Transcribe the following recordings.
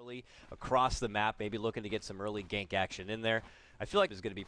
early across the map, maybe looking to get some early gank action in there. I feel like it's going to be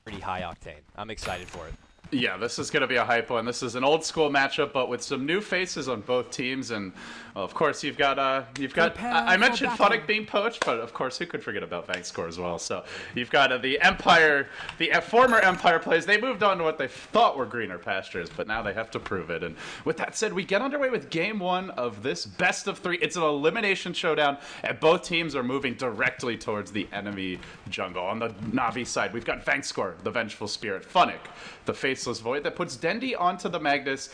pretty high octane. I'm excited for it. Yeah, this is going to be a hype one. This is an old school matchup, but with some new faces on both teams, and well, of course you've got I mentioned Funn1k being poached, but of course who could forget about Vangscore as well? So you've got the Empire, the former Empire players. They moved on to what they thought were greener pastures, but now they have to prove it. And with that said, we get underway with game one of this best of three. It's an elimination showdown, and both teams are moving directly towards the enemy jungle. On the Na'Vi side, we've got Vangscore, the Vengeful Spirit, Funn1k, the Faceless Void, that puts Dendi onto the Magnus.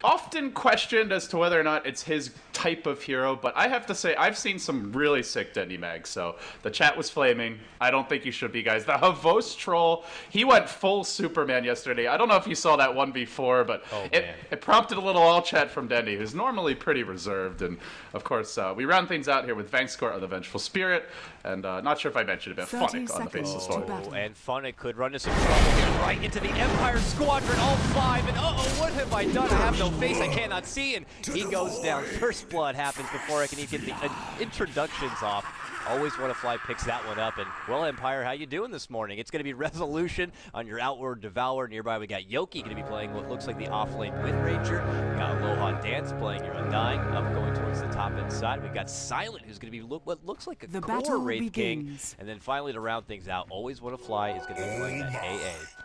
Often questioned as to whether or not it's his type of hero, but I have to say I've seen some really sick Dendi mags, so the chat was flaming. I don't think you should be, guys. The Havos troll, he went full Superman yesterday. I don't know if you saw that 1v4, but it prompted a little all chat from Dendi, who's normally pretty reserved. And of course, we round things out here with Vangscore of the Vengeful Spirit, and not sure if I mentioned it, but Funn1k on the Faceless Void. And Funn1k could run into some trouble here, right into the Empire Squadron, all five, and what have I done? I have no face I cannot see, and he goes down. First blood happens before I can even get the introductions off. Always Want to Fly picks that one up, and well, Empire, how you doing this morning? It's going to be Resolution on your Outward Devour. Nearby we got Yoki going to be playing what looks like the off-lane Wind Ranger. We got Aloha Dance playing your Undying, up going towards the top end side. We've got Silent, who's going to be what looks like a core Wraith King. And then finally, to round things out, Always Want to Fly is going to be playing that AA.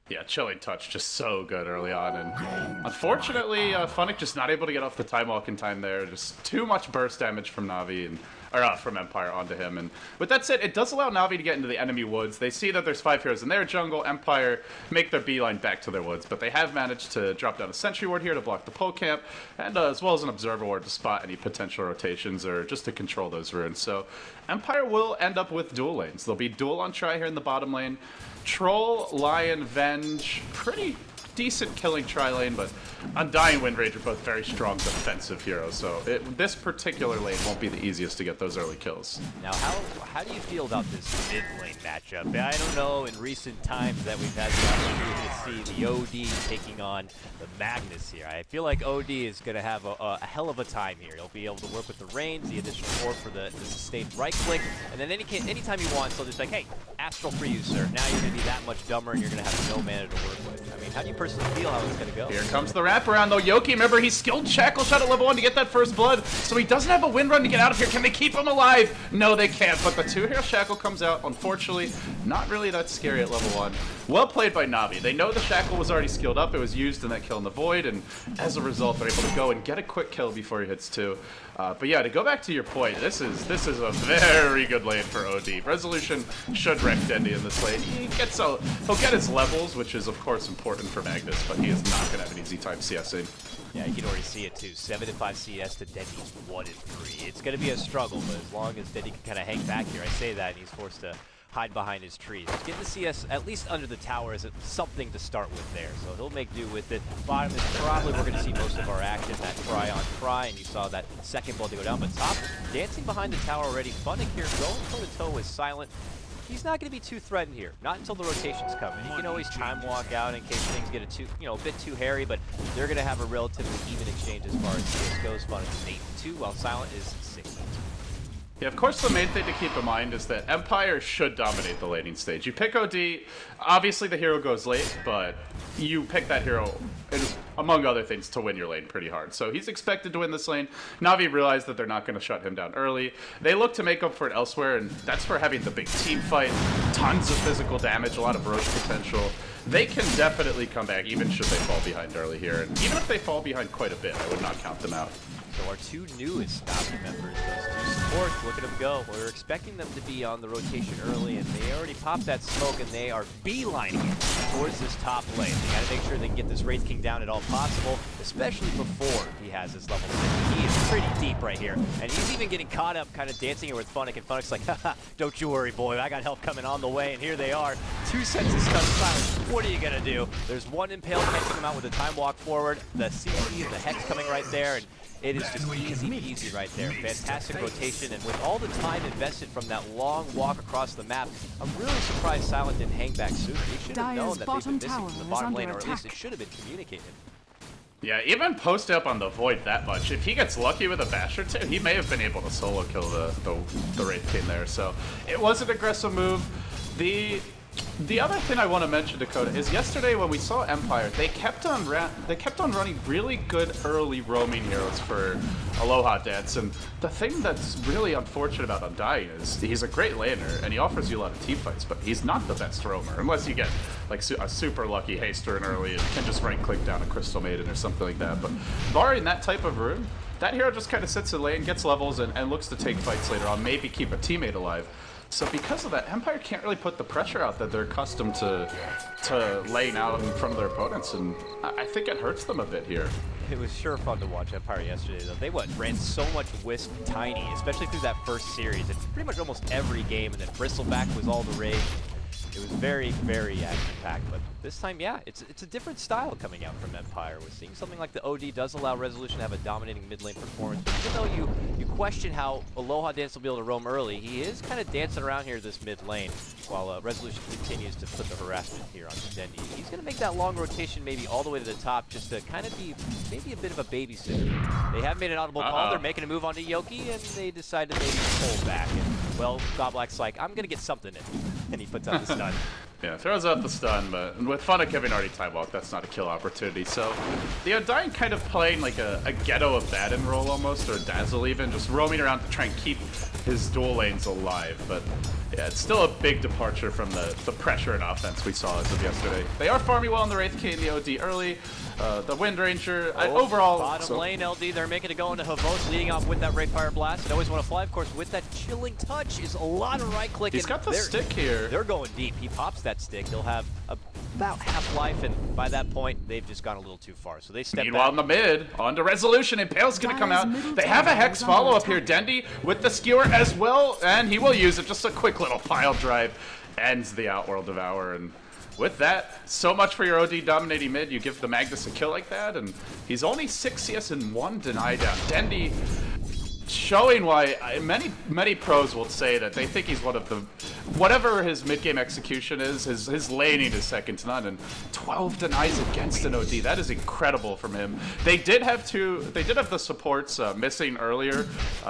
Yeah, Chilling Touch just so good early on, and unfortunately, Funn1k just not able to get off the time walk in time there. Just too much burst damage from Na'Vi and from Empire onto him. And with that said, it does allow Na'Vi to get into the enemy woods. They see that there's 5 heroes in their jungle. Empire make their beeline back to their woods, but they have managed to drop down a sentry ward here to block the pole camp, and as well as an observer ward to spot any potential rotations or just to control those runes. So Empire will end up with dual lanes. There'll be dual on try here in the bottom lane. Troll, Lion, Venge, pretty decent killing tri-lane, but Undying, Wind Ranger, both very strong defensive heroes, so this particular lane won't be the easiest to get those early kills. Now, how do you feel about this mid-lane matchup? I don't know in recent times that we've had the opportunity to see the OD taking on the Magnus here. I feel like OD is going to have a hell of a time here. He'll be able to work with the range, the additional 4 for the sustained right-click, and then anytime he wants, he'll just be like, hey, Astral for you, sir. Now you're going to be that much dumber, and you're going to have no mana to work with. I mean, how do you personally feel how it's going to go? Here comes the wraparound, though. Yoki, remember, he's skilled Shackle Shot at level 1 to get that first blood, so he doesn't have a wind run to get out of here. Can they keep him alive? No, they can't, but the 2-hero Shackle comes out. Unfortunately, not really that scary at level 1. Well played by Na'Vi. They know the Shackle was already skilled up. It was used in that kill in the Void, and as a result, they're able to go and get a quick kill before he hits 2. But yeah, to go back to your point, this is a very good lane for OD. Resolution should wreck Dendi in this lane. He'll get his levels, which is of course important for Magnus, but he is not going to have an easy time CSing. Yeah, you can already see it too. 75 CS to Dendi's 1-3. It's going to be a struggle, but as long as Dendi can kind of hang back here, I say that, and he's forced to hide behind his trees. Just get the CS at least under the tower as something to start with there. So he'll make do with it. Bottom is probably we're going to see most of our action, that try on try, and you saw that second blood to go down. But top, dancing behind the tower already. Funn1k here, going toe-to-toe with Silent. He's not going to be too threatened here. Not until the rotations come in. He can always time walk out in case things get a bit too hairy, but they're going to have a relatively even exchange as far as CS goes. Funn1k is 8-2, while Silent is 6. Yeah, of course the main thing to keep in mind is that Empire should dominate the laning stage. You pick OD, obviously the hero goes late, but you pick that hero, among other things, to win your lane pretty hard. So he's expected to win this lane. Na'Vi realize that they're not going to shut him down early. They look to make up for it elsewhere, and that's for having the big team fight, tons of physical damage, a lot of Roche potential. They can definitely come back, even should they fall behind early here. And even if they fall behind quite a bit, I would not count them out. So our 2 newest Na'Vi members, those 2 supports, look at them go. We're expecting them to be on the rotation early, and they already popped that smoke, and they are beelining it towards this top lane. They gotta make sure they can get this Wraith King down at all possible, especially before he has his level 50. He is pretty deep right here, and he's even getting caught up kind of dancing here with Funn1k, and Funn1k's like, haha, don't you worry, boy, I got help coming on the way, and here they are. 2 sets of stun Silence. What are you gonna do? There's 1 Impale catching him out with a time walk forward, the CC and the Hex coming right there, and it is just easy right there. Fantastic rotation, and with all the time invested from that long walk across the map, I'm really surprised Silent didn't hang back sooner. He should have known that they've been missing from the bottom lane, or at least it should have been communicated. Yeah, even post up on the Void that much. If he gets lucky with a bash or two, he may have been able to solo kill the Wraith King there. So it was an aggressive move. The other thing I want to mention, Dakota, is yesterday when we saw Empire, they kept on running really good early roaming heroes for Aloha Dance, and the thing that's really unfortunate about Undying is he's a great laner and he offers you a lot of team fights, but he's not the best roamer unless you get like a super lucky haster in early and can just right click down a Crystal Maiden or something like that. But barring that type of rune, that hero just kind of sits in lane, gets levels, and looks to take fights later on, maybe keep a teammate alive. So because of that, Empire can't really put the pressure out that they're accustomed to laying out in front of their opponents, and I think it hurts them a bit here. It was sure fun to watch Empire yesterday, though. They ran so much Wisp Tiny, especially through that first series. It's pretty much almost every game, and then Bristleback was all the rage. It was very, very action-packed, but this time, yeah, it's a different style coming out from Empire. We're seeing something like the OD does allow Resolution to have a dominating mid-lane performance, but even though you question how Aloha Dance will be able to roam early, he is kind of dancing around here this mid-lane, while Resolution continues to put the harassment here on Dendi. He's going to make that long rotation maybe all the way to the top, just to kind of be maybe a bit of a babysitter. They have made an audible call, they're making a move onto Yoki, and they decide to maybe pull back. And, well, Godblack's like, I'm going to get something in. And he puts out the stun. Yeah, throws out the stun, but with Funn1k having already time walked, that's not a kill opportunity. So the Undying kind of playing like a Ghetto Abaddon role almost, or a Dazzle even, just roaming around to try and keep his dual lanes alive. But yeah, it's still a big departure from the pressure and offense we saw as of yesterday. They are farming well in the Wraith King and the OD early. The Wind Ranger, overall... Bottom lane, LD, they're making it go into Havos, leading off with that Wraithfire Blast. They always want to fly, of course, with that Chilling Touch is a lot of right-clicking. He's got the stick here. They're going deep. He pops that stick. He'll have about half-life, and by that point, they've just gone a little too far. So they step Meanwhile, in the mid, onto Resolution, and Pale's going to come out. They have a Hex follow-up here. Dendi with the Skewer as well, and he will use it. Just a quick little pile drive ends the Outworld Devour, and with that, so much for your OD dominating mid. You give the Magnus a kill like that, and he's only 6 CS and 1 deny down. Dendi showing why many pros will say that they think he's one of the, whatever his mid-game execution is, his laning is second to none, and 12 denies against an OD. That is incredible from him. They did have the supports missing earlier,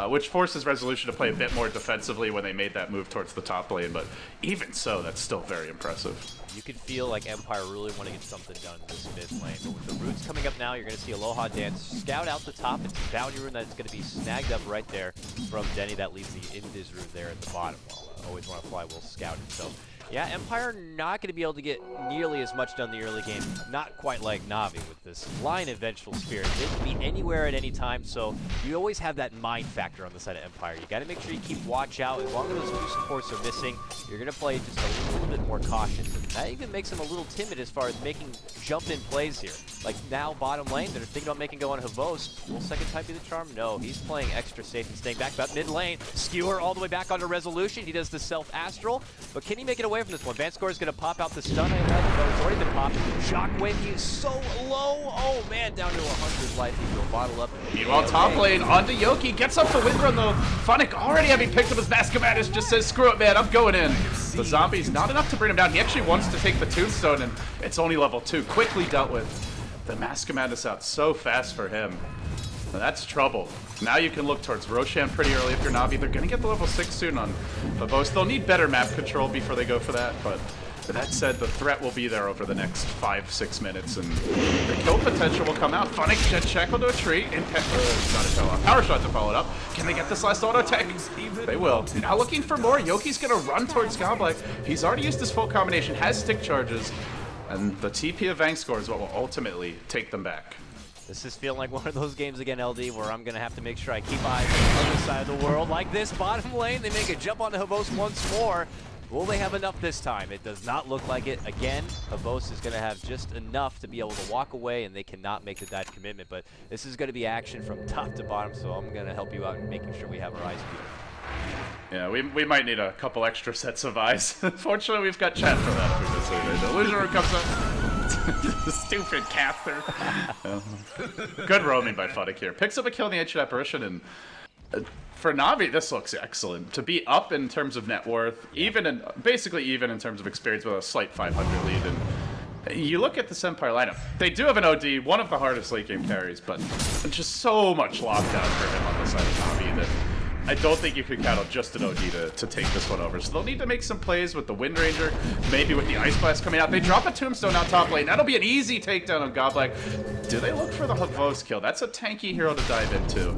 which forces Resolution to play a bit more defensively when they made that move towards the top lane, but even so, that's still very impressive. You could feel like Empire really want to get something done in this mid lane. But with the roots coming up now, you're going to see Aloha Dance scout out the top. It's a bounty rune that's going to be snagged up right there from Denny. That leaves the Invis rune there at the bottom. While Always Want to Fly will scout it. So, yeah, Empire not going to be able to get nearly as much done in the early game. Not quite like Na'Vi with this line of Vengeful Spirit. They can be anywhere at any time, so you always have that mind factor on the side of Empire. You got to make sure you keep watch out. As long as those two supports are missing, you're going to play just a little bit more cautious. And that even makes them a little timid as far as making jump-in plays here. Like now, bottom lane, they're thinking about making go on Havos. Will second type be the charm? No, he's playing extra safe and staying back about mid lane. Skewer all the way back onto Resolution. He does the self-astral, but can he make it away from this one? Vanscore is going to pop out the stun. I imagine, but it's already been popped. Shockwave, he is so low. Oh man, down to 100 life. He will bottle up. Meanwhile, top lane onto Yoki. Gets up the Windrun though. Funn1k already having picked up his Mascomatus, just says, screw it, man, I'm going in. The zombies, not enough to bring him down. He actually wants to take the Tombstone, and it's only level 2. Quickly dealt with. The Mascomatus out so fast for him. Now that's trouble. Now you can look towards Roshan pretty early if you're Na'Vi. They're going to get the level 6 soon on Babos. They'll need better map control before they go for that, but with that said, the threat will be there over the next 5-6 minutes, and the kill potential will come out. Funn1k jet check onto a tree. Power shot to follow it up. Can they get this last auto tech? They will. Now looking for more. Yoki's going to run towards Godblack. He's already used his full combination, has stick charges, and the TP of Vangscore is what will ultimately take them back. This is feeling like one of those games again, LD, where I'm going to have to make sure I keep eyes on the other side of the world. Like this, bottom lane, they make a jump onto Havos once more. Will they have enough this time? It does not look like it. Again, Havos is going to have just enough to be able to walk away, and they cannot make the dive commitment. But this is going to be action from top to bottom, so I'm going to help you out in making sure we have our eyes peeled. Yeah, we might need a couple extra sets of eyes. Fortunately, we've got chat for that. If we miss it. The illusion room comes up. Stupid caster. Good roaming by Funn1k here. Picks up a kill in the Ancient Apparition, and for Na'Vi, this looks excellent. To be up in terms of net worth, basically even in terms of experience with a slight 500 lead, and You look at this Empire lineup. They do have an OD, one of the hardest late game carries, but just so much lockdown for him on the side of Navi that I don't think you could count on just an OD to take this one over. So they'll need to make some plays with the Wind Ranger, maybe with the Ice Blast coming out. They drop a Tombstone out top lane. That'll be an easy takedown on Godblack. Do they look for the Havos kill? That's a tanky hero to dive into.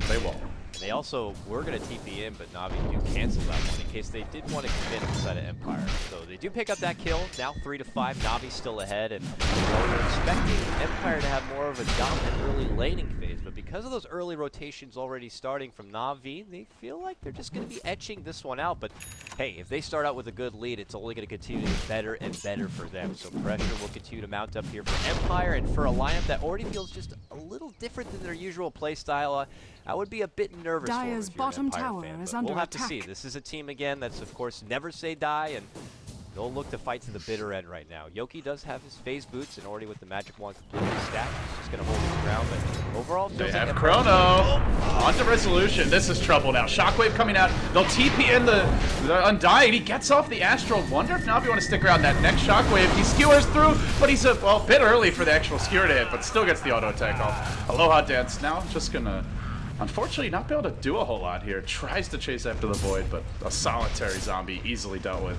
They won't. They also were going to TP in, but Navi do cancel that one in case they did want to commit inside of Empire. So they do pick up that kill, now 3-5, Navi's still ahead, and we're expecting Empire to have more of a dominant early laning phase, but because of those early rotations already starting from Navi, they feel like they're just going to be etching this one out. But hey, if they start out with a good lead, it's only going to continue to get better and better for them. So pressure will continue to mount up here for Empire, and for a lineup that already feels just a little different than their usual play style. I would be a bit nervous Dire's bottom tower is under we'll have attack. to see. This is a team again that's of course never say die, and they'll look to fight to the bitter end right now. Yoki does have his phase boots and already with the magic wand completely stacked. He's just gonna hold his ground, but overall they have Chrono on to Resolution. This is trouble now. Shockwave coming out. They'll TP in the Undying. He gets off the Astral. Wonder if Navi want to stick around that next Shockwave. He skewers through, but he's a bit early for the actual skewer to hit, but still gets the auto attack off. Aloha Dance now just gonna unfortunately not be able to do a whole lot here. Tries to chase after the Void, but a solitary zombie easily dealt with.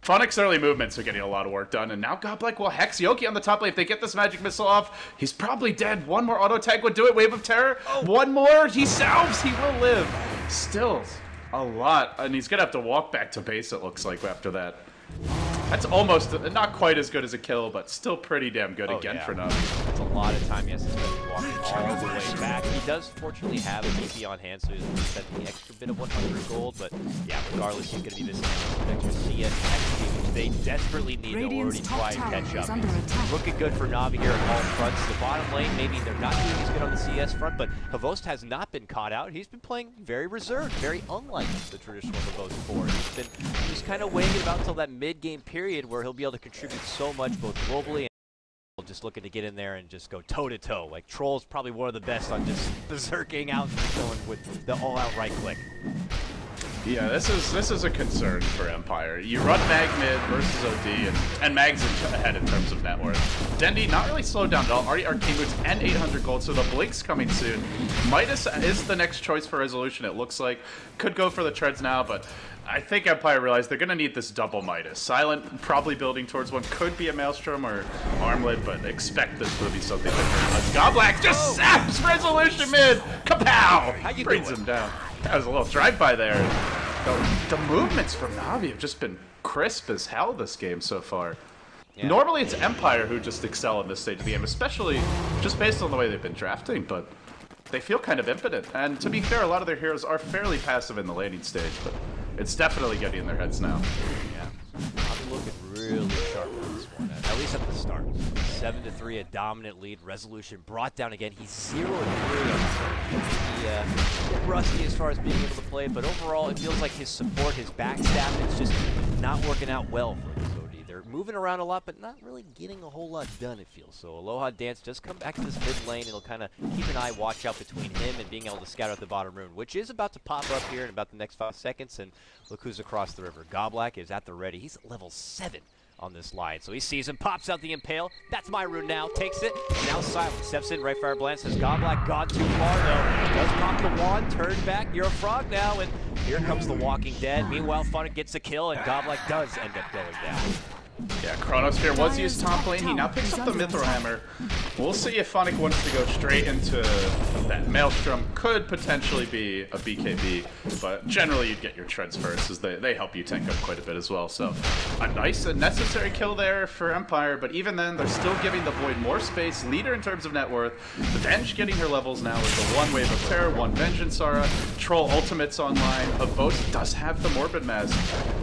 Funn1k's early movements are getting a lot of work done, and now Godblack will Hex Yoki on the top lane. If they get this magic missile off, he's probably dead. One more auto tag would do it. Wave of Terror. One more. He salves. He will live. Still a lot, and he's gonna have to walk back to base, it looks like, after that. That's almost not quite as good as a kill, but still pretty damn good again for Navi. That's a lot of time he has to spend walking all the way back. He does fortunately have a TP on hand, so he's spent the extra bit of 100 gold, but yeah, regardless, he's going to be missing extra CS XP, which they desperately need to already try and catch up. Looking good for Navi here on all fronts. The bottom lane, maybe they're not doing as good on the CS front, but Havost has not been caught out. He's been playing very reserved, very unlike the traditional Havost 4. He's been just kind of waiting about until that mid-game period where he'll be able to contribute so much both globally and just looking to get in there and just go toe-to-toe. Like, Troll's probably one of the best on just berserking out and going with the all-out right-click. Yeah, this is a concern for Empire. You run Mag mid versus OD, and Mag's ahead in terms of net worth. Dendi not really slowed down at all. Already Arcane Boots and 800 gold, so the Blink's coming soon. Midas is the next choice for Resolution, it looks like. Could go for the treads now, but I think Empire realized they're going to need this double Midas. Silent probably building towards one. Could be a Maelstrom or Armlet, but expect this to be something different. Godblack just saps Resolution mid! Kapow! Brings him down. That was a little drive-by there. The movements from Navi have just been crisp as hell this game so far. Yeah. Normally it's Empire who just excel in this stage of the game, especially just based on the way they've been drafting, but they feel kind of impotent. And to be fair, a lot of their heroes are fairly passive in the laning stage, but it's definitely getting in their heads now. Yeah, I'm looking really sharp for this one, at least at the start. 7-3, a dominant lead. Resolution brought down again. He's 0-3 on the rusty as far as being able to play, but overall it feels like his support, his backstab, is just not working out well for this OD. They're moving around a lot, but not really getting a whole lot done, it feels. So Aloha Dance does come back to this mid lane, and he'll kind of keep an eye, watch out between him and being able to scout out the bottom rune, which is about to pop up here in about the next 5 seconds, and look who's across the river. Godblack is at the ready. He's at level 7 on this line. So he sees him, pops out the Impale. That's my rune now, takes it, and now Silent steps in, right fire blast, says Godblack gone too far though. Does pop the wand, turn back, you're a frog now, and here comes the Walking Dead. Meanwhile, Funn1k gets a kill, and Godblack does end up going down. Yeah, Chronosphere was used top lane. He now picks up the Mithril Hammer. We'll see if Funn1k wants to go straight into that Maelstrom. Could potentially be a BKB, but generally you'd get your treads first, as they help you tank up quite a bit as well. So a nice and necessary kill there for Empire, but even then they're still giving the Void more space. Leader in terms of net worth. The Venge getting her levels now with the 1 Wave of Terror, 1 Vengeance Aura. Troll Ultimate's online. Havost does have the Morbid Mask.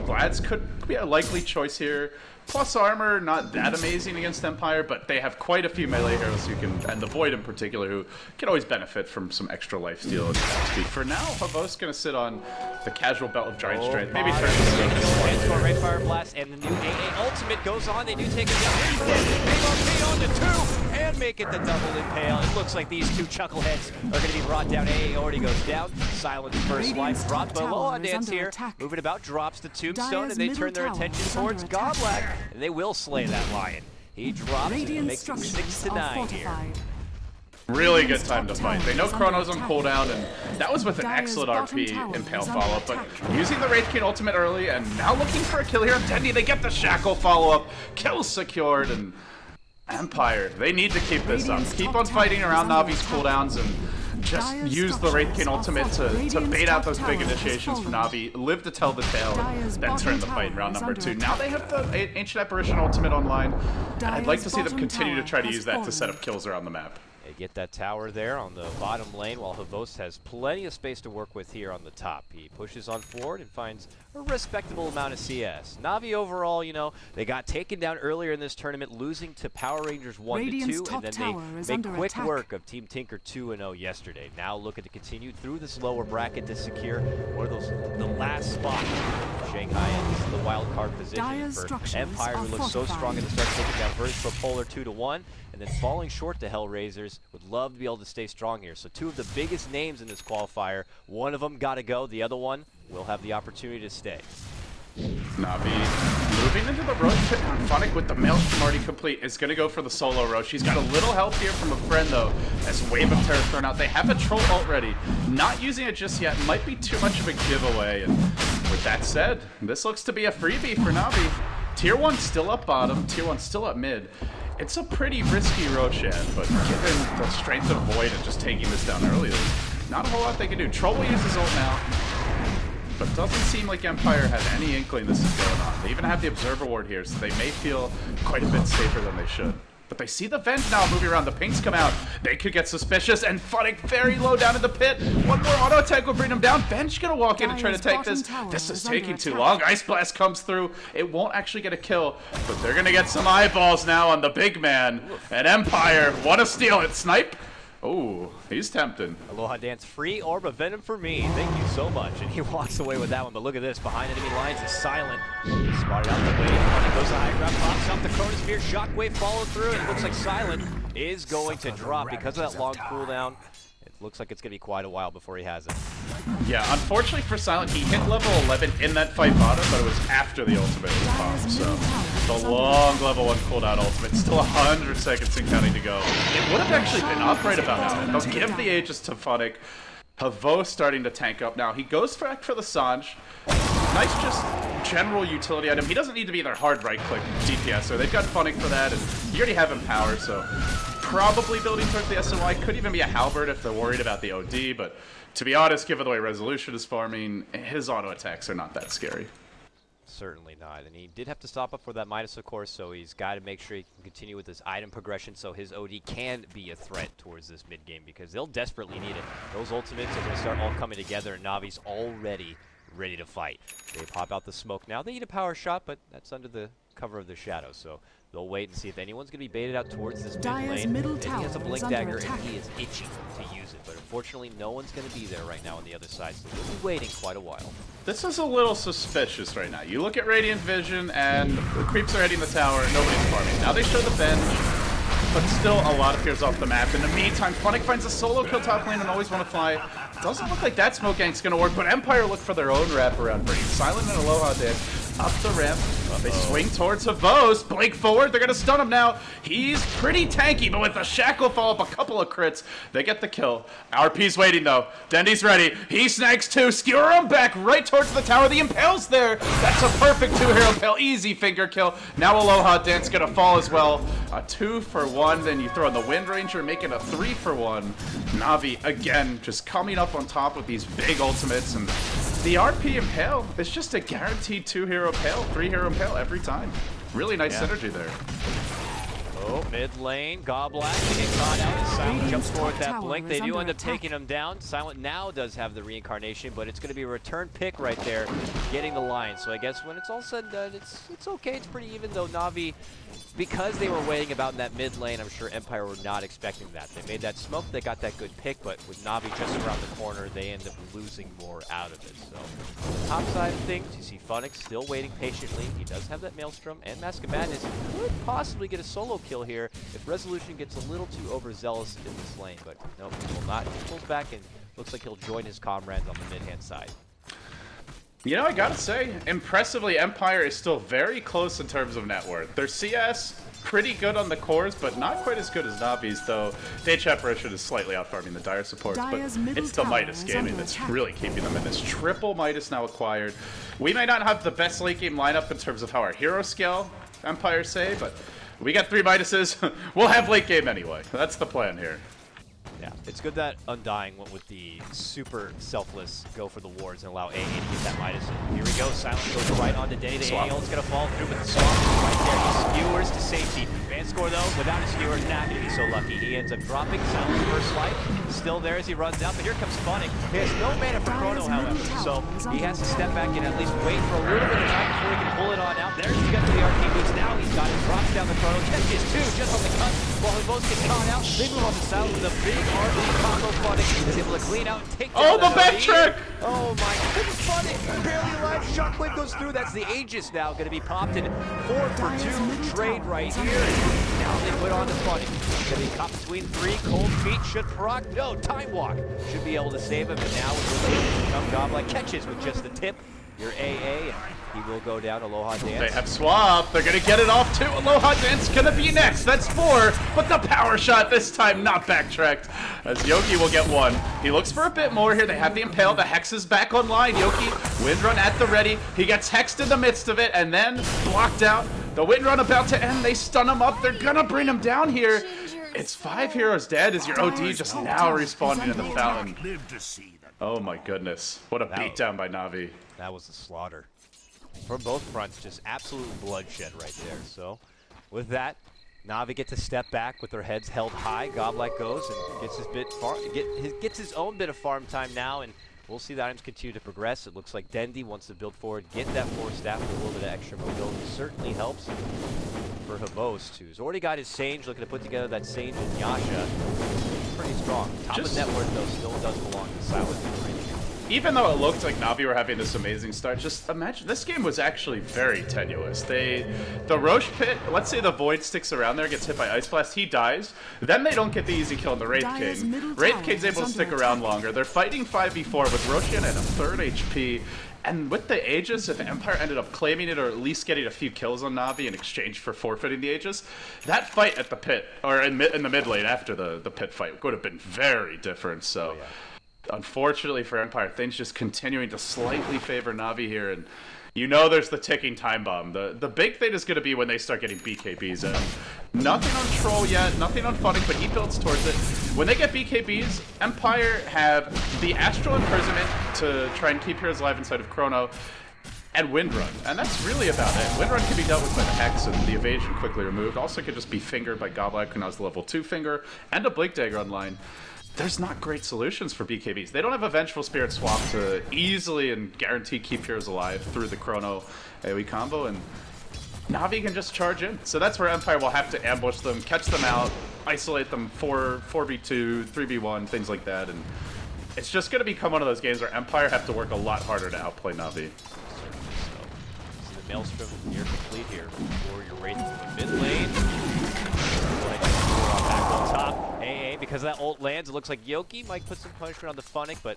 Vlad's could be a likely choice here. Plus armor, not that amazing against Empire, but they have quite a few melee heroes who can, and the Void in particular, who can always benefit from some extra lifesteal and attack speed. For now, Havost's gonna sit on the casual belt of Giant Strength. Maybe turn to Ray Fire Blast, and the new AA ultimate goes on. They do take it down. On to 2, and make it the double Impale. It looks like these two chuckleheads are gonna be brought down. AA already goes down. Silent's first life dropped, but Aloha Dance here, moving about, drops the Tombstone, and they turn their attention towards Godblack. And they will slay that lion. He drops it and Radiant makes it structures 6-9 are here. fortified. Really good time to fight. They know Dyer's Chrono's under on attack. cooldown, and that was with an Dyer's excellent bottom RP tower Impale is under follow-up, but attack. using the Wraith King ultimate early, and now looking for a kill here on Dendi. They get the Shackle follow-up, kill secured, and Empire, they need to keep this up. Radiant's Keep top on fighting tower around is under Navi's attack. cooldowns, and just Dyer's use the Wraith King structures are ultimate to fortified. bait out those Radiant's big top tower initiations has for fallen. Navi, live to tell the tale, Dyer's then turn the bottom fight in round tower number is 2. under Now they have the Ancient Apparition ultimate online, and I'd like Dyer's to see them bottom continue to tower try to has use that to fallen. set up kills around the map. They get that tower there on the bottom lane while Havos has plenty of space to work with here on the top. He pushes on forward and finds a respectable amount of CS. Navi overall, you know, they got taken down earlier in this tournament, losing to Power Rangers 1-2, Radiant's and top then tower they is make under quick attack. work of Team Tinker 2-0 yesterday. Now looking to continue through this lower bracket to secure one of those, the last spot. Shanghai is the wild card position Dyer's for structures Empire, are who looks so fortified. strong at the start, taking down Verge for Polar 2-1, and then falling short to Hellraisers. Would love to be able to stay strong here. So two of the biggest names in this qualifier, one of them got to go, the other one will have the opportunity to stay. Navi moving into the Roche pit on Funn1k with the Maelstrom already complete is going to go for the solo Roche. He's got a little help here from a friend though, as Wave of Terror thrown out. They have a Troll ult ready. Not using it just yet might be too much of a giveaway. And with that said, this looks to be a freebie for Navi. Tier 1 still up bottom, Tier 1 still up mid. It's a pretty risky Roshan, but given the strength of Void and just taking this down early, there's not a whole lot they can do. Troll will use his ult now. But doesn't seem like Empire has any inkling this is going on. They even have the Observer Ward here, so they may feel quite a bit safer than they should. But they see the vent now moving around. The pinks come out. They could get suspicious, and Funn1k very low down in the pit. One more auto attack will bring him down. Bench gonna walk in and try to take this. This is taking too long. Ice Blast comes through. It won't actually get a kill, but they're gonna get some eyeballs now on the big man. And Empire wanna steal it. Snipe. Oh, he's tempting. Aloha Dance, free orb of venom for me. Thank you so much. And he walks away with that one. But look at this. Behind enemy lines is Silent. Spotted out the way. Funn1k goes to high ground, pops out the Chronosphere. Shockwave followed through. And it looks like Silent is going to drop because of that long cooldown. It looks like it's going to be quite a while before he has it. Yeah, unfortunately for Silent, he hit level 11 in that fight bottom, but it was after the ultimate was popped. So the long level 1 cooldown ultimate, still 100 seconds and counting to go. It would have actually been up right about now. They'll give the Aegis to Funn1k. Havos starting to tank up now. He goes back for the Sanj. Nice just general utility item. He doesn't need to be their hard right-click DPS, so they've got Funn1k for that, and you already have Empower, so probably building towards the SOI. Could even be a Halberd if they're worried about the OD, but to be honest, given the way Resolution is farming, his auto attacks are not that scary. Certainly not. And he did have to stop up for that Midas, of course, so he's got to make sure he can continue with his item progression so his OD can be a threat towards this mid-game, because they'll desperately need it. Those ultimates are going to start all coming together, and Navi's already ready to fight. They pop out the smoke now. They need a power shot, but that's under the cover of the shadow, so they'll wait and see if anyone's going to be baited out towards this mid lane. middle And he tower has a blink is under dagger, attack. and he is itching to use it, but unfortunately no one's going to be there right now on the other side, so they'll be waiting quite a while. This is a little suspicious right now. You look at Radiant Vision, and the creeps are hitting the tower, and nobody's farming. Now they show the bench, but still a lot appears off the map. In the meantime, Funn1k finds a solo kill top lane and always want to fly. Doesn't look like that smoke gank's going to work, but Empire look for their own wraparound, bringing Silent and Aloha Dance up the ramp. They swing towards Havos. Blink forward. They're going to stun him now. He's pretty tanky, but with the shackle follow-up, a couple of crits, they get the kill. RP's waiting, though. Dendi's ready. He snags two. Skewer him back right towards the tower. The Impale's there. That's a perfect two-hero impale. Easy finger kill. Now Aloha Dance going to fall as well. A 2-for-1. Then you throw in the Wind Ranger, make it a 3-for-1. Navi, again, just coming up on top with these big ultimates, and the RP Impale is just a guaranteed 2-hero Impale, 3-hero Impale every time. Really nice synergy there. Oh, mid lane, Goblak to get caught out as Silent jumps forward with that blink. They do end up taking him down. Silent now does have the reincarnation, but it's going to be a return pick right there, getting the line. So I guess when it's all said and done, it's okay. It's pretty even, though Navi, because they were waiting about in that mid lane, I'm sure Empire were not expecting that. They made that smoke, they got that good pick, but with Navi just around the corner, they end up losing more out of it. So, top side of things, you see Funn1k still waiting patiently. He does have that Maelstrom and Mask of Madness. He could possibly get a solo kill here if Resolution gets a little too overzealous in this lane, but no, he will not. He pulls back and looks like he'll join his comrades on the mid-hand side. You know, I gotta say, impressively, Empire is still very close in terms of net worth. Their CS, pretty good on the cores, but not quite as good as Navi's, though Dage Apparition is slightly outfarming the Dire supports, but it's the Midas gaming that's really keeping them in this. Triple Midas now acquired. We might not have the best late game lineup in terms of how our hero scale, Empire say, but we got 3 Midases. We'll have late game anyway. That's the plan here. Yeah, it's good that Undying went with the super selfless go for the wards and allow AA to get that Midas in. Here we go, Silence goes right on to Denny. The AA ult's gonna fall through, but the swamp is right there. He skewers to safety. Vanscore though, without a skewer, not gonna be so lucky. He ends up dropping. Silence first life, still there as he runs out, but here comes Funn1k. He has no mana for Chrono, however, so he has to step back and at least wait for a little bit of time before he can pull it on out. There's the gun to the RP boost. Now he's got it, drops down the Chrono, catches 2 just on the cut while he both get caught out. They move on to Silence with a big RP combo. Funn1k is able to clean out and take down the back trick! Oh my goodness, Funn1k barely alive. Shockwave goes through. That's the Aegis now going to be popped in 4 for 2 trade right here. Now they put on the Funn1k. Going to be caught between 3. Cold feet should proc. No, Time Walk should be able to save him. And now with the late come Godlike catches with just the tip. Your AA, and he will go down. Aloha Dance. They have swap. They're going to get it off too. Aloha Dance going to be next. That's 4, but the power shot this time not backtracked, as Yoki will get 1. He looks for a bit more here. They have the Impale. The Hex is back online. Yoki, Wind Run at the ready. He gets hexed in the midst of it, and then blocked out. The Wind Run about to end. They stun him up. They're going to bring him down here. It's 5 heroes dead as your OD just now respawning in the fountain. Oh my goodness. What a beatdown by Navi. That was a slaughter. From both fronts, just absolute bloodshed right there. So, with that, Navi gets to step back with their heads held high. Godlike goes and gets his own bit of farm time now, and we'll see the items continue to progress. It looks like Dendi wants to build forward, get that 4 staff with a little bit of extra mobility. Certainly helps for Havost, who's already got his Sage, looking to put together that Sage and Yasha. Pretty strong. Top of net worth, though, still does belong to Silent and Range. Even though it looked like Navi were having this amazing start, just imagine, this game was actually very tenuous. The Roche pit, let's say the Void sticks around there, gets hit by Ice Blast, he dies, then they don't get the easy kill on the Wraith King. Wraith King's able to stick around longer. They're fighting 5v4 with Roshan at a 3rd HP, and with the Aegis, if Empire ended up claiming it or at least getting a few kills on Navi in exchange for forfeiting the Aegis, that fight at the pit, or in the mid lane after the pit fight, would have been very different, so... Oh, yeah. Unfortunately for Empire, things just continuing to slightly favor Navi here, and you know there's the ticking time bomb. The big thing is going to be when they start getting BKBs. Nothing on Troll yet, nothing on Funn1k, but he builds towards it. When they get BKBs, Empire have the Astral Imprisonment to try and keep heroes alive inside of Chrono, and Wind Run, and that's really about it. Wind Run can be dealt with by the Hex and the evasion quickly removed. Also could just be fingered by Godlike, who now has the level 2 finger, and a Blink Dagger online. There's not great solutions for BKBs. They don't have a Vengeful Spirit swap to easily and guarantee keep heroes alive through the Chrono AoE combo, and Navi can just charge in. So that's where Empire will have to ambush them, catch them out, isolate them 4v2, 3v1, things like that, and it's just going to become one of those games where Empire have to work a lot harder to outplay Navi. See the Maelstrom near complete here. Warrior Wraith in the mid lane. Back on top. AA, because that ult lands, it looks like Yoki might put some punishment on the Funn1k, but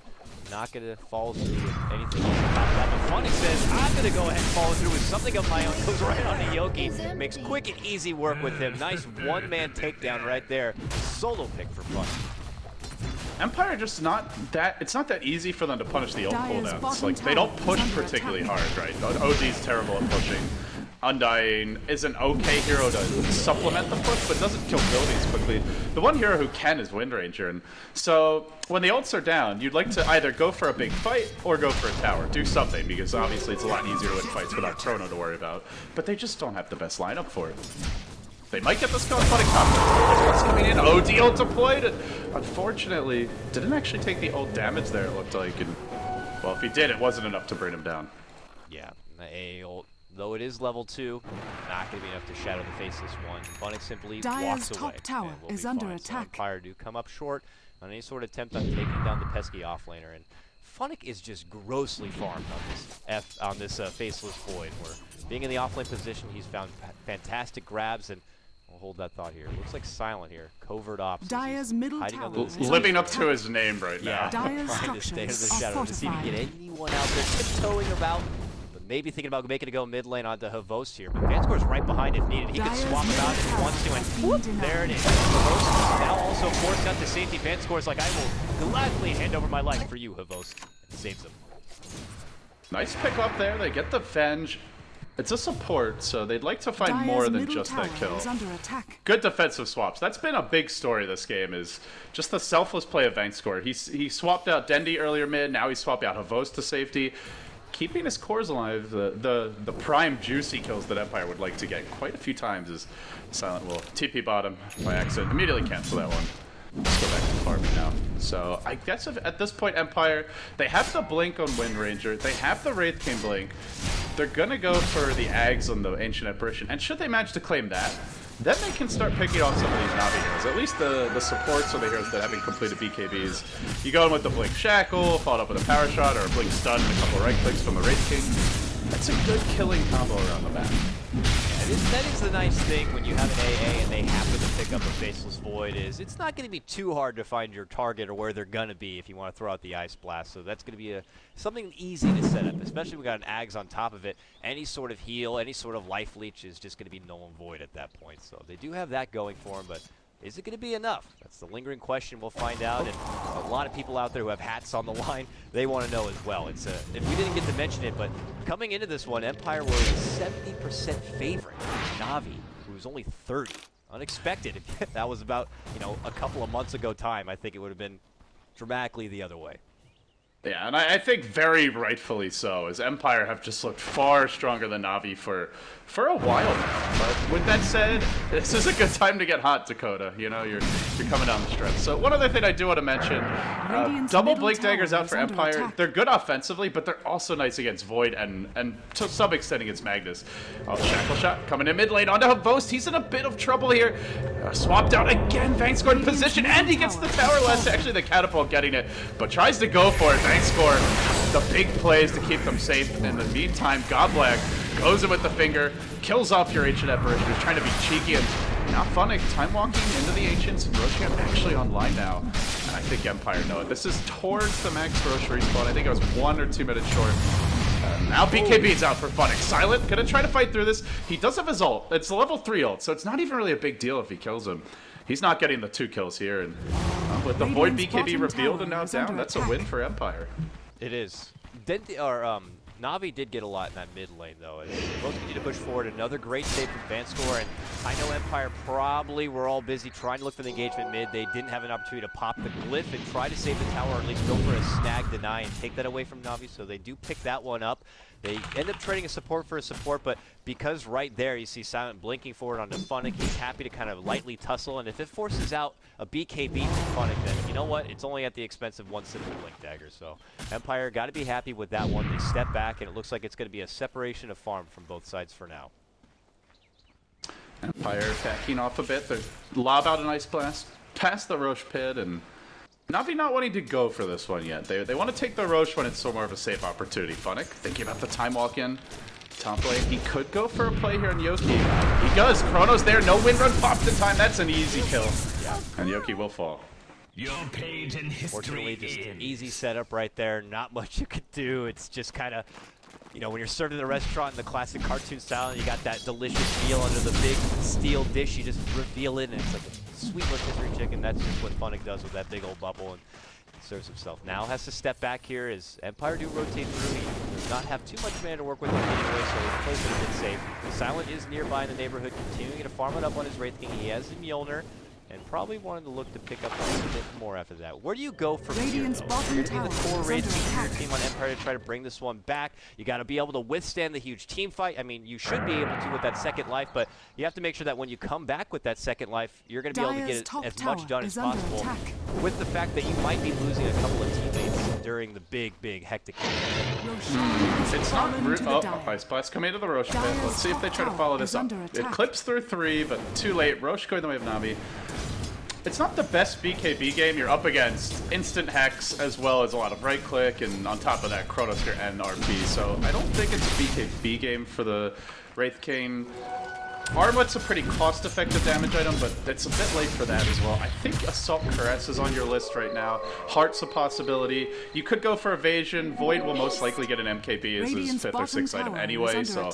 not going to follow through with anything else on top of that. But Funn1k says, I'm going to go ahead and follow through with something of my own. Goes right on to Yoki. Makes quick and easy work with him. Nice one-man takedown right there. Solo pick for Funn1k. Empire just not that, it's not that easy for them to punish the ult cooldowns. Like, they don't push particularly hard, right? OD's terrible at pushing. Undying is an okay hero to supplement the push, but doesn't kill buildings quickly. The one hero who can is Wind Ranger, and so when the ults are down, you'd like to either go for a big fight or go for a tower. Do something, because obviously it's a lot easier to win fights without Chrono to worry about, but they just don't have the best lineup for it. They might get the skill Funn1k combo. What's coming in? OD ult deployed, and unfortunately, didn't actually take the ult damage there, it looked like, and well, if he did, it wasn't enough to bring him down. Yeah, the AA ult, though it is level 2, not going to be enough to shadow the Faceless one. Funn1k simply walks away. Top tower is under attack. So Empire do come up short on any sort of attempt on taking down the pesky offlaner, and Funn1k is just grossly farmed on this Faceless Void, where being in the offlane position, he's found fantastic grabs, and we'll hold that thought here. Looks like Silent here, covert ops. Dire's middle tower living up to his name right now. Yeah, trying to stay in the shadow to see if he can get anyone out there tiptoeing about. maybe thinking about making it go mid lane onto Havost here, but Vanscore's right behind if needed. He can swap him out if he wants to, and whoop, there it is. Havost is now also forced out to safety. Vanscore's like, I will gladly hand over my life for you, Havost, and saves him. Nice pick up there. They get the Venge. It's a support, so they'd like to find more than just that kill. Good defensive swaps. That's been a big story this game, is just the selfless play of Vangscore. He swapped out Dendi earlier mid, now he swapped out Havost to safety. Keeping his cores alive, the prime juicy kills that Empire would like to get quite a few times is Silent will TP bottom by accident. Immediately cancel that one. Let's go back to farming now. So I guess at this point Empire, they have the blink on Wind Ranger, they have the Wraith King blink. They're gonna go for the Ags on the Ancient Apparition, and should they manage to claim that, then they can start picking off some of these Navi heroes. At least the supports are the heroes that haven't completed BKBs. You go in with the Blink Shackle, followed up with a Power Shot, or a Blink Stun, and a couple of right clicks from the Wraith King. That's a good killing combo around the map. That is the nice thing when you have an AA and they happen to pick up a Faceless Void, is it's not going to be too hard to find your target or where they're going to be if you want to throw out the Ice Blast. So that's going to be something easy to set up, especially if we got an Ags on top of it. Any sort of heal, any sort of life leech is just going to be null and void at that point. So they do have that going for them, but is it going to be enough? That's the lingering question. We'll find out. And a lot of people out there who have hats on the line, they want to know as well. It's if we didn't get to mention it, but coming into this one, Empire were a 70% favorite. Navi, who was only 30. Unexpected. If that was about, a couple of months ago time, I think it would have been dramatically the other way. Yeah, and I think very rightfully so, as Empire have just looked far stronger than Navi for a while now. But with that said, this is a good time to get hot, Dakota. You're coming down the stretch. So one other thing I do want to mention, double Blink Daggers out for Empire. They're good offensively, but they're also nice against Void and to some extent against Magnus. Oh, Shackle Shot coming in mid lane onto Havost. He's in a bit of trouble here. Swapped out again, Vangscore in position, and he gets the tower last. Actually, the Catapult getting it, but tries to go for it. Vangscore, the big plays to keep them safe. In the meantime, Godblack goes in with the finger, kills off your Ancient Apparition, who's trying to be cheeky, and now Funn1k time walking into the Ancients, and Roshan actually online now. And I think Empire know it. This is towards the max Rosh respawn. I think it was 1 or 2 minutes short. Now BKB's out for Funn1k. Silent, gonna try to fight through this. He does have his ult. It's a level 3 ult, so it's not even really a big deal if he kills him. He's not getting the 2 kills here, and with the Void BKB revealed and now down, that's a win for Empire. It is. Navi did get a lot in that mid lane, though. Both continue to push forward. Another great save from Vanscore, and I know Empire probably were all busy trying to look for the engagement mid. They didn't have an opportunity to pop the glyph and try to save the tower, or at least go for a snag deny and take that away from Navi, so they do pick that one up. They end up trading a support for a support, but because right there you see Silent blinking forward onto Funn1k, he's happy to kind of lightly tussle, and if it forces out a BKB from Funn1k, then you know what? It's only at the expense of one simple Blink Dagger. So Empire got to be happy with that one. They step back, and it looks like it's going to be a separation of farm from both sides for now. Empire backing off a bit. They lob out an Ice Blast past the Rosh pit, and Navi not wanting to go for this one yet. They want to take the Rosh when it's more of a safe opportunity. Funn1k thinking about the time walk in. Top lane, he could go for a play here on Yoki. He does. Chrono's there. No wind run pops in time. That's an easy kill. Yeah. And Yoki will fall. Your page in history. Fortunately, just an easy setup right there. Not much you could do. It's just kind of, when you're served in a restaurant in the classic cartoon style, and you got that delicious meal under the big steel dish, you just reveal it, and it's like a sweet rotisserie chicken. That's just what Funn1k does with that big old bubble, and serves himself. Now has to step back here as Empire do rotate through. He does not have too much mana to work with anyway, so his plays it a bit safe. Silent is nearby in the neighborhood, continuing to farm it up on his Wraith King. He has the Mjolnir, and probably wanted to look to pick up a little bit more after that. Where do you go from here, though? You're going to be the core Wraith King for your team on Empire to try to bring this one back. You got to be able to withstand the huge team fight. I mean, you should be able to with that second life, but you have to make sure that when you come back with that second life, you're going to be able to get as much done as possible, with the fact that you might be losing a couple of teammates during the big hectic game. It's not rude. Oh, Ice Blast coming into the Rosh pit. Let's see if they try to follow this up. It clips through 3, but too late. Rosh going the way of Navi. It's not the best BKB game. You're up against instant Hex as well as a lot of right click, and on top of that Chronosphere and RP. So I don't think it's a BKB game for the Wraith King. Armlet's a pretty cost-effective damage item, but it's a bit late for that as well. I think Assault Caress is on your list right now. Heart's a possibility. You could go for Evasion. Void will most likely get an MKB as his 5th or 6th item anyway, so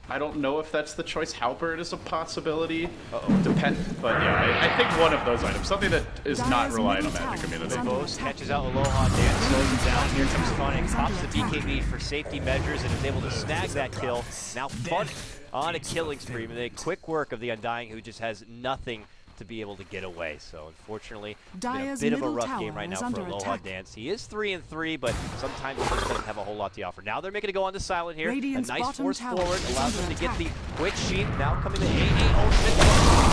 I don't know if that's the choice. Halberd is a possibility. But yeah, I think one of those items, something that is not reliant on Magic Immunity. Most catches out Aloha, Dan slows him down. Here comes Funn1k, pops the BKB for safety measures and is able to snag that kill. Now Funn1k on a killing spree, and a quick work of the Undying, who just has nothing to be able to get away. So unfortunately, been a bit of a rough game right now for Aloha Dance. He is 3-3, but sometimes he just doesn't have a whole lot to offer. Now they're making it go on to Silent here. Radiant's a nice force tower forward is allows under them to get attack. the quick sheep. Now coming to AA ultimate.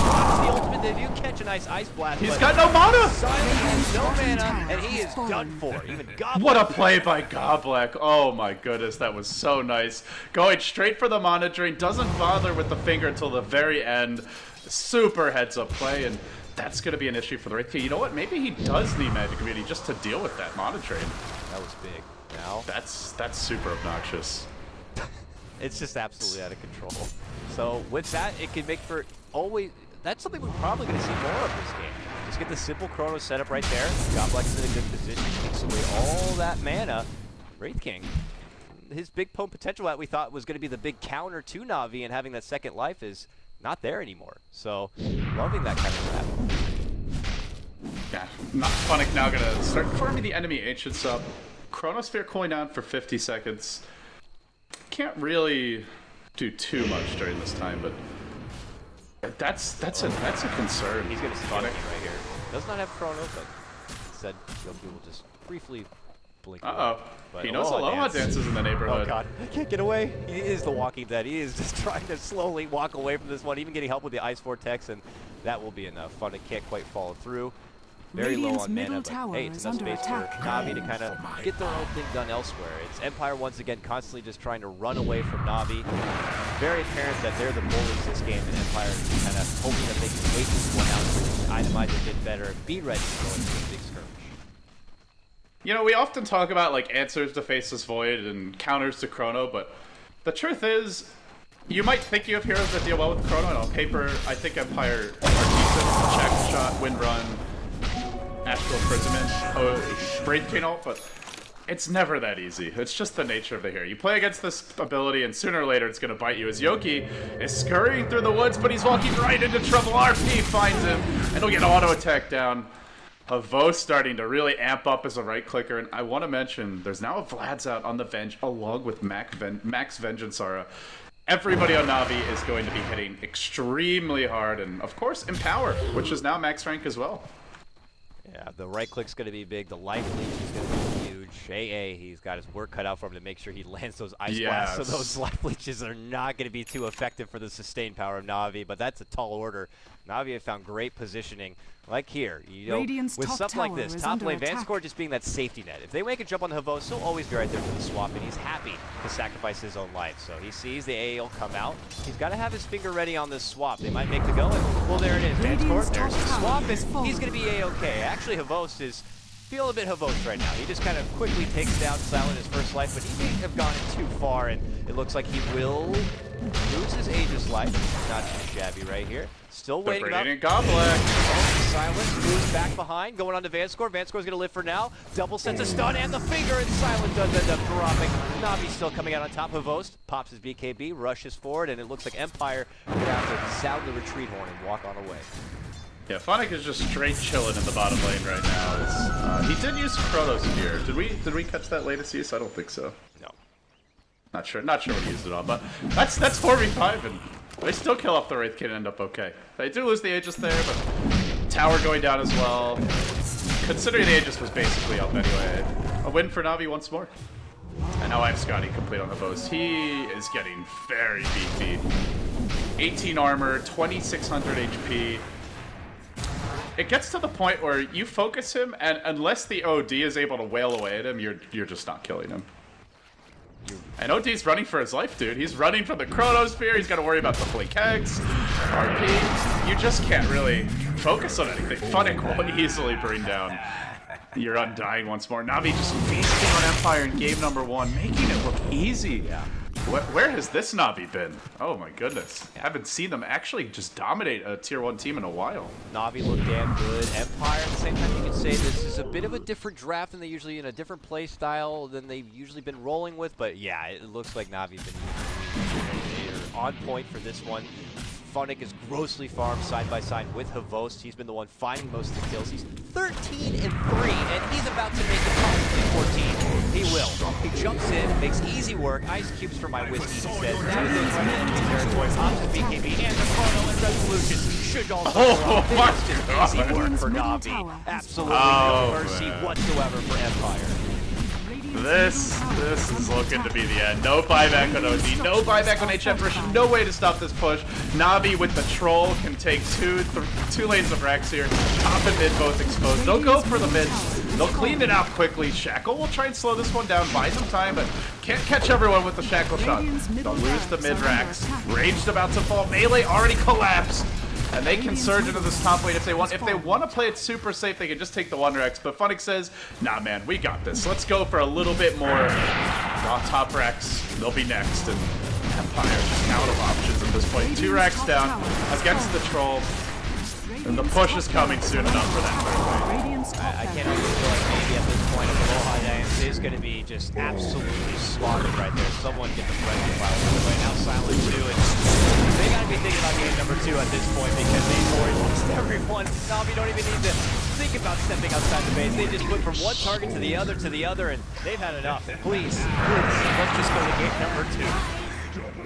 Drops the ultimate. They do catch a nice ice blast. He's got no mana! Silent has no mana, and he is done for. Even Goblin. What a play by Goblek. Oh my goodness, that was so nice. Going straight for the mana drain, doesn't bother with the finger until the very end. Super heads up play, and that's going to be an issue for the Wraith King. You know what? Maybe he does need Magic Immunity just to deal with that mana drain. That was big. Now That's super obnoxious. it's just absolutely out of control. So with that, it can make for always. That's something we're probably going to see more of this game. Just get the simple Chrono setup right there. Goblek is in a good position, takes away all that mana. Wraith King, his big pwn potential that we thought was going to be the big counter to Na'Vi and having that second life is not there anymore. So loving that kind of crap. Yeah, Funn1k now going to start farming the enemy Ancients up. Chronosphere cooling down for 50 seconds. Can't really do too much during this time, but that's a concern. He's going to Funn1k right here. Does not have Chrono, but instead Yoki will just briefly blink. He knows Aloha dances in the neighborhood. Oh god, I can't get away. He is the Walking Dead. He is just trying to slowly walk away from this one, even getting help with the Ice Vortex, and that will be enough. Funn1k can't quite follow through. Very low on mana, but hey, it's enough space for Na'Vi to kind of get their own thing done elsewhere. It's Empire once again constantly just trying to run away from Na'Vi. Very apparent that they're the bullies this game, and Empire is kind of hoping that they can wait this one out so they can itemize a bit better and be ready to go into a big skirmish. You know, we often talk about like answers to Faceless Void and counters to Chrono, but the truth is, you might think you have heroes that deal well with Chrono, and on paper, I think Empire are decent. Check shot, Wind Run, Astral Imprisonment, Wraith King ult, but it's never that easy. It's just the nature of the hero. You play against this ability, and sooner or later it's going to bite you. As Yoki is scurrying through the woods, but he's walking right into trouble. RP finds him, and he'll get auto attack down. Havos starting to really amp up as a right clicker, and I want to mention there's now a Vlad's out on the Venge along with Max Vengeansara. Everybody on Na'Vi is going to be hitting extremely hard, and of course Empower, which is now max rank as well. Yeah, the right click's going to be big. The life leech is going to be huge. AA, he's got his work cut out for him to make sure he lands those ice blasts, so those life leeches are not going to be too effective for the sustained power of Na'Vi, but that's a tall order. Na'Vi have found great positioning, like here. You know, with stuff like this, top lane, Vanscore just being that safety net. If they make a jump on the Havos, he'll always be right there for the swap, and he's happy to sacrifice his own life. So he sees the AA will come out. He's got to have his finger ready on this swap. They might make the go, and well, there it is. Vanscore, there's the swap, and he's going to be A-okay. Actually, Havos is feel a bit Havos right now. He just kind of quickly takes down Silent his first life, but he may have gone too far, and it looks like he will lose his Aegis life. Not too shabby right here. Still waiting up. Goblek. Silent moves back behind, going on to Vanscore. Vanscore's gonna live for now. Double sets a stun and the finger, and Silent does end up dropping. Na'Vi still coming out on top. Havos pops his BKB, rushes forward, and it looks like Empire are gonna have to sound the retreat horn and walk on away. Yeah, Funn1k is just straight chilling in the bottom lane right now. He did use Chronos here. Did we catch that latest use? I don't think so. No. Not sure what he used it on, but that's 4v5, and they still kill off the Wraith King and end up okay. They do lose the Aegis there, but tower going down as well. Considering the Aegis was basically up anyway. A win for Na'Vi once more. And now I have Scotty complete on the bows. He is getting very beefy. 18 armor, 2600 HP. It gets to the point where you focus him, and unless the OD is able to wail away at him, you're just not killing him. And OD's running for his life, dude. He's running for the Chronosphere. He's got to worry about the Blink X, RP. You just can't really focus on anything. Funn1k will easily bring down your Undying once more. Na'Vi just feasting on Empire in game number 1, making it look easy. Yeah. Where has this Navi been? Oh my goodness. Haven't seen them actually just dominate a tier 1 team in a while. Navi look damn good. Empire, at the same time, you can say this is a bit of a different draft than they usually, in a different play style than they've usually been rolling with, but yeah, it looks like Navi's been they're on point for this one. Funn1k is grossly farmed side by side with Havost. He's been the one finding most of the kills. He's 13 and 3, and he's about to make it possibly 14. He will. He jumps in, makes easy work. Ice cubes for my whiskey, he says. Now he goes right into enemy territory. Pops his BKB and the chrono and resolution. Should also just easy work for Navi. Absolutely no mercy whatsoever for Empire. This is looking to be the end. No buyback on OD, no buyback on HF Rush, no way to stop this push. Navi with the troll can take two lanes of Rex here. Top and mid both exposed. They'll go for the mid. They'll clean it out quickly. Shackle will try and slow this one down, buy some time, but can't catch everyone with the Shackle shot. They'll lose the mid Rex. Raged about to fall. Melee already collapsed. And they can surge into this top lane if they want. If they want to play it super safe, they can just take the 1-Rex. But Funn1k says, nah, man, we got this. Let's go for a little bit more. Raw top Rex. They'll be next. And Empire just out of options at this point. 2 Rex down against the troll. And the push is coming soon enough for that. I can't help but feel like maybe at this point, Aloha Dance is going to be just absolutely slaughtered right there. Someone get the friendly file right now. Silent 2, and they got to be thinking about game number 2 at this point because they've already lost everyone. Navi don't even need to think about stepping outside the base. They just went from one target to the other, and they've had enough. Please, let's just go to game number 2.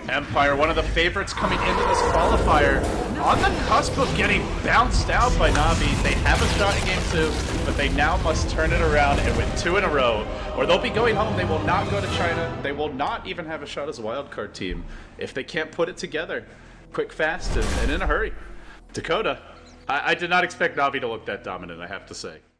Empire, one of the favorites coming into this qualifier, on the cusp of getting bounced out by Navi. They have a shot in game 2, but they now must turn it around and win 2 in a row, or they'll be going home. They will not go to China. They will not even have a shot as a wildcard team if they can't put it together quick, fast, and in a hurry. Dakota, I did not expect Navi to look that dominant, I have to say.